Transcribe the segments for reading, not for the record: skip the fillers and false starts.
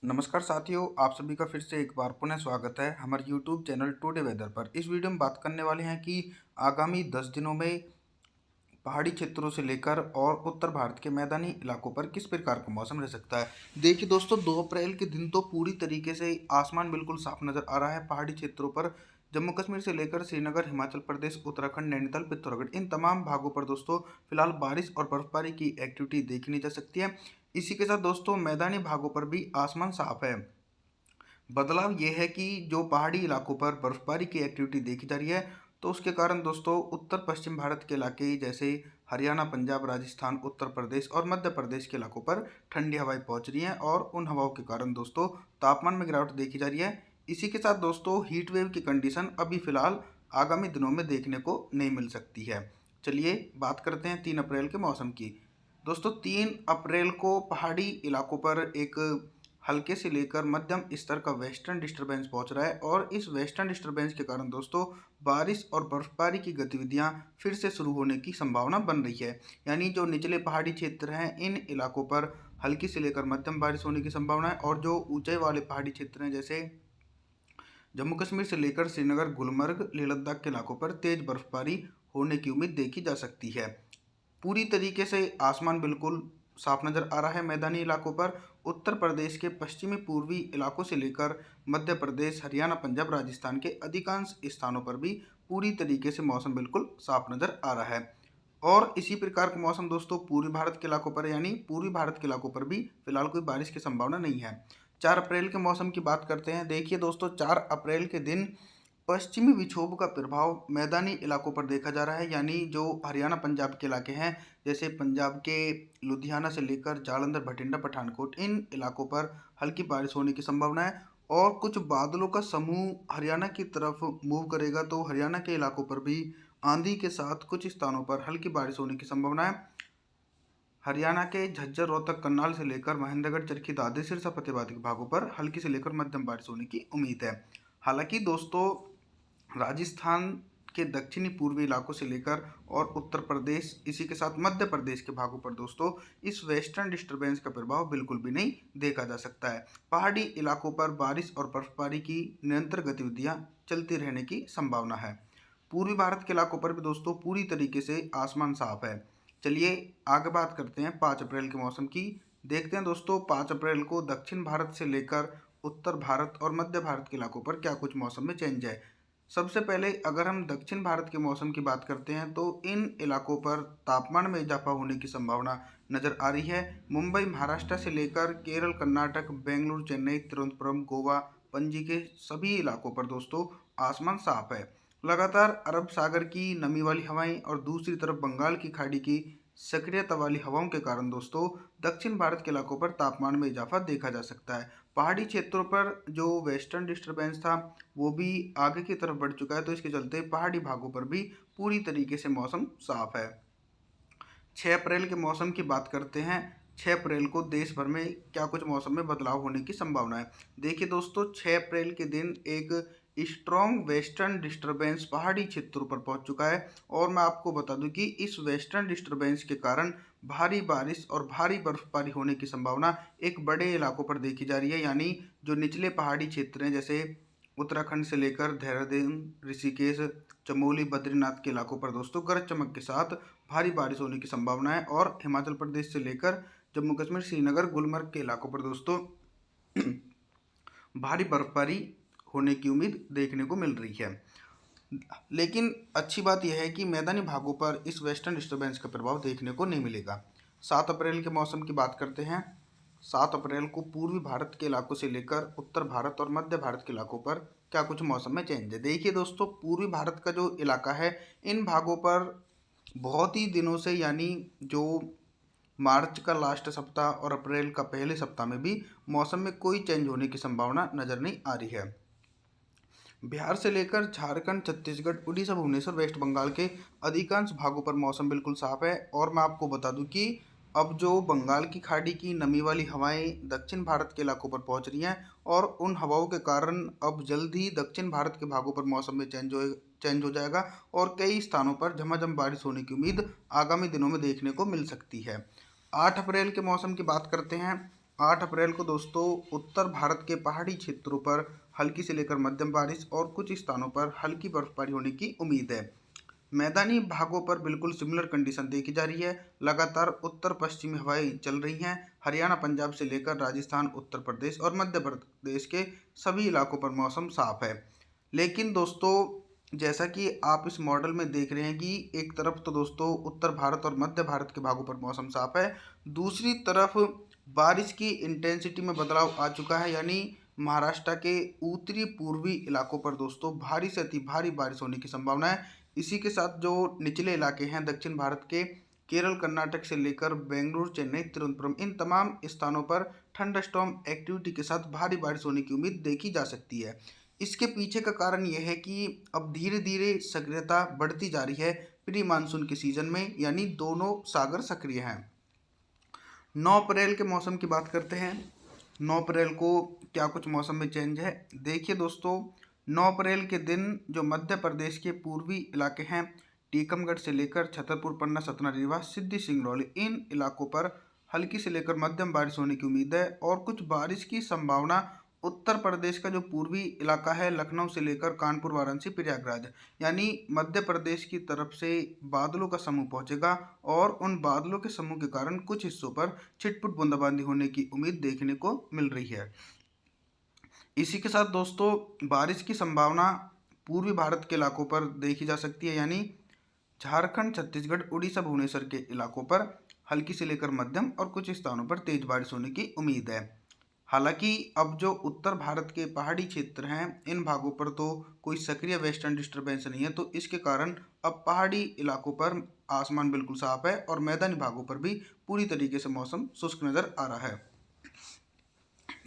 नमस्कार साथियों, आप सभी का फिर से एक बार पुनः स्वागत है हमारे यूट्यूब चैनल टुडे वेदर पर। इस वीडियो में बात करने वाले हैं कि आगामी 10 दिनों में पहाड़ी क्षेत्रों से लेकर और उत्तर भारत के मैदानी इलाकों पर किस प्रकार का मौसम रह सकता है। देखिए दोस्तों, 2 अप्रैल के दिन तो पूरी तरीके से आसमान बिल्कुल साफ नज़र आ रहा है। पहाड़ी क्षेत्रों पर जम्मू कश्मीर से लेकर श्रीनगर, हिमाचल प्रदेश, उत्तराखंड, नैनीताल, पिथौरागढ़, इन तमाम भागों पर दोस्तों फिलहाल बारिश और बर्फबारी की एक्टिविटी देखनी जा सकती है। इसी के साथ दोस्तों मैदानी भागों पर भी आसमान साफ है। बदलाव ये है कि जो पहाड़ी इलाकों पर बर्फबारी की एक्टिविटी देखी जा रही है, तो उसके कारण दोस्तों उत्तर पश्चिम भारत के इलाके जैसे हरियाणा, पंजाब, राजस्थान, उत्तर प्रदेश और मध्य प्रदेश के इलाकों पर ठंडी हवाएं पहुंच रही हैं और उन हवाओं के कारण दोस्तों तापमान में गिरावट देखी जा रही है। इसी के साथ दोस्तों हीट वेव की कंडीशन अभी फिलहाल आगामी दिनों में देखने को नहीं मिल सकती है। चलिए बात करते हैं 3 अप्रैल के मौसम की। दोस्तों 3 अप्रैल को पहाड़ी इलाकों पर एक हल्के से लेकर मध्यम स्तर का वेस्टर्न डिस्टरबेंस पहुंच रहा है और इस वेस्टर्न डिस्टरबेंस के कारण दोस्तों बारिश और बर्फबारी की गतिविधियां फिर से शुरू होने की संभावना बन रही है। यानी जो निचले पहाड़ी क्षेत्र हैं, इन इलाकों पर हल्की से लेकर मध्यम बारिश होने की संभावना है और जो ऊंचाई वाले पहाड़ी क्षेत्र हैं जैसे जम्मू कश्मीर से लेकर श्रीनगर, गुलमर्ग, लेह लद्दाख के इलाकों पर तेज बर्फबारी होने की उम्मीद देखी जा सकती है। पूरी तरीके से आसमान बिल्कुल साफ नज़र आ रहा है मैदानी इलाकों पर। उत्तर प्रदेश के पश्चिमी पूर्वी इलाकों से लेकर मध्य प्रदेश, हरियाणा, पंजाब, राजस्थान के अधिकांश स्थानों पर भी पूरी तरीके से मौसम बिल्कुल साफ नज़र आ रहा है। और इसी प्रकार का मौसम दोस्तों पूर्वी भारत के इलाकों पर, यानी पूर्वी भारत के इलाकों पर भी फिलहाल कोई बारिश की संभावना नहीं है। 4 अप्रैल के मौसम की बात करते हैं। देखिए दोस्तों, 4 अप्रैल के दिन पश्चिमी विक्षोभ का प्रभाव मैदानी इलाकों पर देखा जा रहा है। यानी जो हरियाणा पंजाब के इलाके हैं जैसे पंजाब के लुधियाना से लेकर जालंधर, भटिंडा, पठानकोट, इन इलाकों पर हल्की बारिश होने की संभावना है। और कुछ बादलों का समूह हरियाणा की तरफ मूव करेगा, तो हरियाणा के इलाकों पर भी आंधी के साथ कुछ स्थानों पर हल्की बारिश होने की संभावना है। हरियाणा के झज्जर, रोहतक, करनाल से लेकर महेंद्रगढ़, चरखी, दादरी, सिरसा, फतेहाबाद के भागों पर हल्की से लेकर मध्यम बारिश होने की उम्मीद है। हालांकि दोस्तों राजस्थान के दक्षिणी पूर्वी इलाकों से लेकर और उत्तर प्रदेश, इसी के साथ मध्य प्रदेश के भागों पर दोस्तों इस वेस्टर्न डिस्टरबेंस का प्रभाव बिल्कुल भी नहीं देखा जा सकता है। पहाड़ी इलाकों पर बारिश और बर्फबारी की निरंतर गतिविधियां चलती रहने की संभावना है। पूर्वी भारत के इलाकों पर भी दोस्तों पूरी तरीके से आसमान साफ है। चलिए आगे बात करते हैं 5 अप्रैल के मौसम की। देखते हैं दोस्तों 5 अप्रैल को दक्षिण भारत से लेकर उत्तर भारत और मध्य भारत के इलाकों पर क्या कुछ मौसम में चेंज है। सबसे पहले अगर हम दक्षिण भारत के मौसम की बात करते हैं तो इन इलाकों पर तापमान में इजाफा होने की संभावना नजर आ रही है। मुंबई, महाराष्ट्र से लेकर केरल, कर्नाटक, बेंगलुरु, चेन्नई, तिरुवनंतपुरम, गोवा, पणजी के सभी इलाकों पर दोस्तों आसमान साफ है। लगातार अरब सागर की नमी वाली हवाएं और दूसरी तरफ बंगाल की खाड़ी की सक्रियता वाली हवाओं के कारण दोस्तों दक्षिण भारत के इलाकों पर तापमान में इजाफा देखा जा सकता है। पहाड़ी क्षेत्रों पर जो वेस्टर्न डिस्टरबेंस था वो भी आगे की तरफ बढ़ चुका है, तो इसके चलते पहाड़ी भागों पर भी पूरी तरीके से मौसम साफ है। 6 अप्रैल के मौसम की बात करते हैं। 6 अप्रैल को देश भर में क्या कुछ मौसम में बदलाव होने की संभावना है। देखिए दोस्तों 6 अप्रैल के दिन एक स्ट्रॉन्ग वेस्टर्न डिस्टरबेंस पहाड़ी क्षेत्रों पर पहुंच चुका है और मैं आपको बता दूं कि इस वेस्टर्न डिस्टरबेंस के कारण भारी बारिश और भारी बर्फबारी होने की संभावना एक बड़े इलाकों पर देखी जा रही है। यानी जो निचले पहाड़ी क्षेत्र हैं जैसे उत्तराखंड से लेकर देहरादून, ऋषिकेश, चमोली, बद्रीनाथ के इलाकों पर दोस्तों गरज चमक के साथ भारी बारिश होने की संभावना है और हिमाचल प्रदेश से लेकर जम्मू कश्मीर, श्रीनगर, गुलमर्ग के इलाकों पर दोस्तों भारी बर्फबारी होने की उम्मीद देखने को मिल रही है। लेकिन अच्छी बात यह है कि मैदानी भागों पर इस वेस्टर्न डिस्टर्बेंस का प्रभाव देखने को नहीं मिलेगा। 7 अप्रैल के मौसम की बात करते हैं। 7 अप्रैल को पूर्वी भारत के इलाकों से लेकर उत्तर भारत और मध्य भारत के इलाकों पर क्या कुछ मौसम में चेंज है। देखिए दोस्तों पूर्वी भारत का जो इलाका है, इन भागों पर बहुत ही दिनों से, यानी जो मार्च का लास्ट सप्ताह और अप्रैल का पहले सप्ताह में भी मौसम में कोई चेंज होने की संभावना नजर नहीं आ रही है। बिहार से लेकर झारखंड, छत्तीसगढ़, उड़ीसा, भुवनेश्वर, वेस्ट बंगाल के अधिकांश भागों पर मौसम बिल्कुल साफ है। और मैं आपको बता दूं कि अब जो बंगाल की खाड़ी की नमी वाली हवाएं दक्षिण भारत के इलाकों पर पहुंच रही हैं और उन हवाओं के कारण अब जल्द ही दक्षिण भारत के भागों पर मौसम में चेंज हो जाएगा और कई स्थानों पर झमाझम बारिश होने की उम्मीद आगामी दिनों में देखने को मिल सकती है। 8 अप्रैल के मौसम की बात करते हैं। 8 अप्रैल को दोस्तों उत्तर भारत के पहाड़ी क्षेत्रों पर हल्की से लेकर मध्यम बारिश और कुछ स्थानों पर हल्की बर्फबारी होने की उम्मीद है। मैदानी भागों पर बिल्कुल सिमिलर कंडीशन देखी जा रही है। लगातार उत्तर पश्चिमी हवाएं चल रही हैं। हरियाणा, पंजाब से लेकर राजस्थान, उत्तर प्रदेश और मध्य प्रदेश के सभी इलाकों पर मौसम साफ है। लेकिन दोस्तों, जैसा कि आप इस मॉडल में देख रहे हैं कि एक तरफ तो दोस्तों उत्तर भारत और मध्य भारत के भागों पर मौसम साफ है, दूसरी तरफ बारिश की इंटेंसिटी में बदलाव आ चुका है। यानी महाराष्ट्र के उत्तरी पूर्वी इलाकों पर दोस्तों भारी से अति भारी बारिश होने की संभावना है। इसी के साथ जो निचले इलाके हैं दक्षिण भारत के, केरल, कर्नाटक से लेकर बेंगलुरु, चेन्नई, तिरुवनंतपुरम, इन तमाम स्थानों पर थंडरस्टॉर्म एक्टिविटी के साथ भारी बारिश होने की उम्मीद देखी जा सकती है। इसके पीछे का कारण यह है कि अब धीरे धीरे सक्रियता बढ़ती जा रही है प्री मानसून के सीजन में, यानी दोनों सागर सक्रिय हैं। 9 अप्रैल के मौसम की बात करते हैं। 9 अप्रैल को क्या कुछ मौसम में चेंज है, देखिए दोस्तों। 9 अप्रैल के दिन जो मध्य प्रदेश के पूर्वी इलाके हैं, टीकमगढ़ से लेकर छतरपुर, पन्ना, सतना, रीवा, सिद्धि, सिंगरौली, इन इलाकों पर हल्की से लेकर मध्यम बारिश होने की उम्मीद है। और कुछ बारिश की संभावना उत्तर प्रदेश का जो पूर्वी इलाका है, लखनऊ से लेकर कानपुर, वाराणसी, प्रयागराज, यानी मध्य प्रदेश की तरफ से बादलों का समूह पहुंचेगा और उन बादलों के समूह के कारण कुछ हिस्सों पर छिटपुट बूंदाबांदी होने की उम्मीद देखने को मिल रही है। इसी के साथ दोस्तों बारिश की संभावना पूर्वी भारत के इलाकों पर देखी जा सकती है, यानी झारखंड, छत्तीसगढ़, उड़ीसा, भुवनेश्वर के इलाकों पर हल्की से लेकर मध्यम और कुछ स्थानों पर तेज बारिश होने की उम्मीद है। हालांकि अब जो उत्तर भारत के पहाड़ी क्षेत्र हैं, इन भागों पर तो कोई सक्रिय वेस्टर्न डिस्टर्बेंस नहीं है, तो इसके कारण अब पहाड़ी इलाकों पर आसमान बिल्कुल साफ है और मैदानी भागों पर भी पूरी तरीके से मौसम शुष्क नज़र आ रहा है।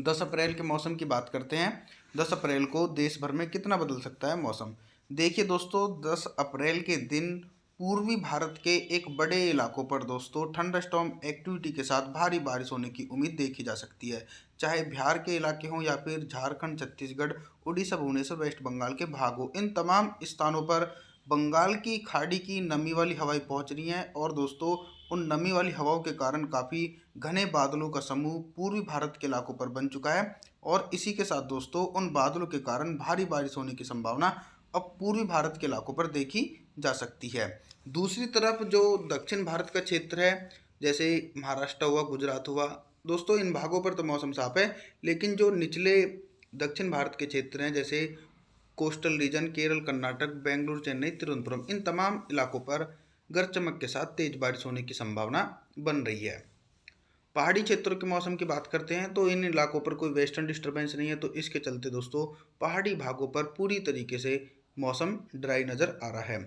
10 अप्रैल के मौसम की बात करते हैं। 10 अप्रैल को देश भर में कितना बदल सकता है मौसम, देखिए दोस्तों। 10 अप्रैल के दिन पूर्वी भारत के एक बड़े इलाकों पर दोस्तों थंडरस्टॉर्म एक्टिविटी के साथ भारी बारिश होने की उम्मीद देखी जा सकती है। चाहे बिहार के इलाके हों या फिर झारखंड, छत्तीसगढ़, उड़ीसा, भुवनेश्वर, वेस्ट बंगाल के भाग हो, इन तमाम स्थानों पर बंगाल की खाड़ी की नमी वाली हवाएं पहुंच रही हैं और दोस्तों उन नमी वाली हवाओं के कारण काफ़ी घने बादलों का समूह पूर्वी भारत के इलाकों पर बन चुका है। और इसी के साथ दोस्तों उन बादलों के कारण भारी बारिश होने की संभावना अब पूर्वी भारत के इलाकों पर देखी जा सकती है। दूसरी तरफ जो दक्षिण भारत का क्षेत्र है, जैसे महाराष्ट्र हुआ, गुजरात हुआ, दोस्तों इन भागों पर तो मौसम साफ है, लेकिन जो निचले दक्षिण भारत के क्षेत्र हैं, जैसे कोस्टल रीजन, केरल, कर्नाटक, बेंगलुरु, चेन्नई, तिरुवनंतपुरम, इन तमाम इलाकों पर गरज चमक के साथ तेज बारिश होने की संभावना बन रही है। पहाड़ी क्षेत्रों के मौसम की बात करते हैं तो इन इलाकों पर कोई वेस्टर्न डिस्टर्बेंस नहीं है, तो इसके चलते दोस्तों पहाड़ी भागों पर पूरी तरीके से मौसम ड्राई नज़र आ रहा है।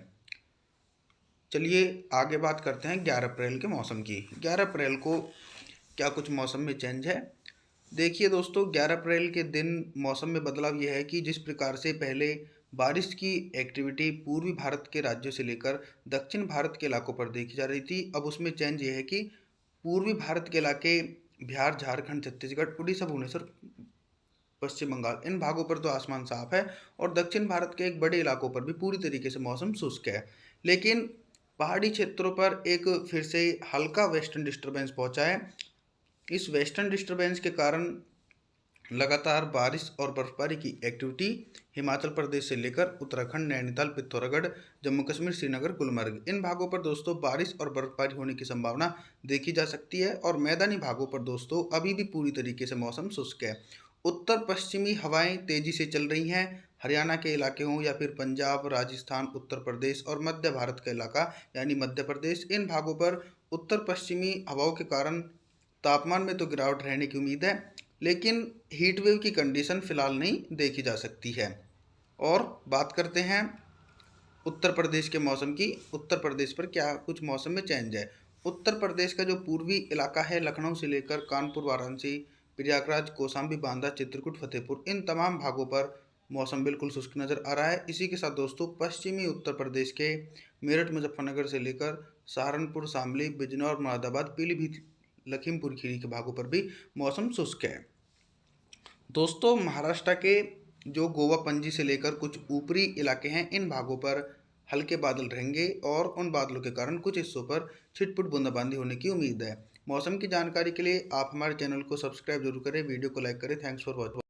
चलिए आगे बात करते हैं 11 अप्रैल के मौसम की। 11 अप्रैल को क्या कुछ मौसम में चेंज है, देखिए दोस्तों। 11 अप्रैल के दिन मौसम में बदलाव यह है कि जिस प्रकार से पहले बारिश की एक्टिविटी पूर्वी भारत के राज्यों से लेकर दक्षिण भारत के इलाकों पर देखी जा रही थी, अब उसमें चेंज ये है कि पूर्वी भारत के इलाके बिहार, झारखंड, छत्तीसगढ़, उड़ीसा, भुवनेश्वर, पश्चिम बंगाल, इन भागों पर तो आसमान साफ है और दक्षिण भारत के एक बड़े इलाकों पर भी पूरी तरीके से मौसम शुष्क है। लेकिन पहाड़ी क्षेत्रों पर एक फिर से हल्का वेस्टर्न डिस्टर्बेंस पहुंचा है। इस वेस्टर्न डिस्टर्बेंस के कारण लगातार बारिश और बर्फबारी की एक्टिविटी हिमाचल प्रदेश से लेकर उत्तराखंड, नैनीताल, पिथौरागढ़, जम्मू कश्मीर, श्रीनगर, गुलमर्ग, इन भागों पर दोस्तों बारिश और बर्फबारी होने की संभावना देखी जा सकती है। और मैदानी भागों पर दोस्तों अभी भी पूरी तरीके से मौसम शुष्क है। उत्तर पश्चिमी हवाएं तेजी से चल रही हैं। हरियाणा के इलाके हों या फिर पंजाब, राजस्थान, उत्तर प्रदेश और मध्य भारत का इलाका यानी मध्य प्रदेश, इन भागों पर उत्तर पश्चिमी हवाओं के कारण तापमान में तो गिरावट रहने की उम्मीद है, लेकिन हीट वेव की कंडीशन फिलहाल नहीं देखी जा सकती है। और बात करते हैं उत्तर प्रदेश के मौसम की। उत्तर प्रदेश पर क्या कुछ मौसम में चेंज है। उत्तर प्रदेश का जो पूर्वी इलाका है, लखनऊ से लेकर कानपुर, वाराणसी, प्रयागराज, कौशाम्बी, बांदा, चित्रकूट, फतेहपुर, इन तमाम भागों पर मौसम बिल्कुल शुष्क नज़र आ रहा है। इसी के साथ दोस्तों पश्चिमी उत्तर प्रदेश के मेरठ, मुजफ्फरनगर से लेकर सहारनपुर, शामली, बिजनौर, मुरादाबाद, पीलीभीत, लखीमपुर खीरी के भागों पर भी मौसम शुष्क है। दोस्तों महाराष्ट्र के जो गोवा, पणजी से लेकर कुछ ऊपरी इलाके हैं, इन भागों पर हल्के बादल रहेंगे और उन बादलों के कारण कुछ हिस्सों पर छिटपुट बूंदाबांदी होने की उम्मीद है। मौसम की जानकारी के लिए आप हमारे चैनल को सब्सक्राइब जरूर करें, वीडियो को लाइक करें। Thanks for watching.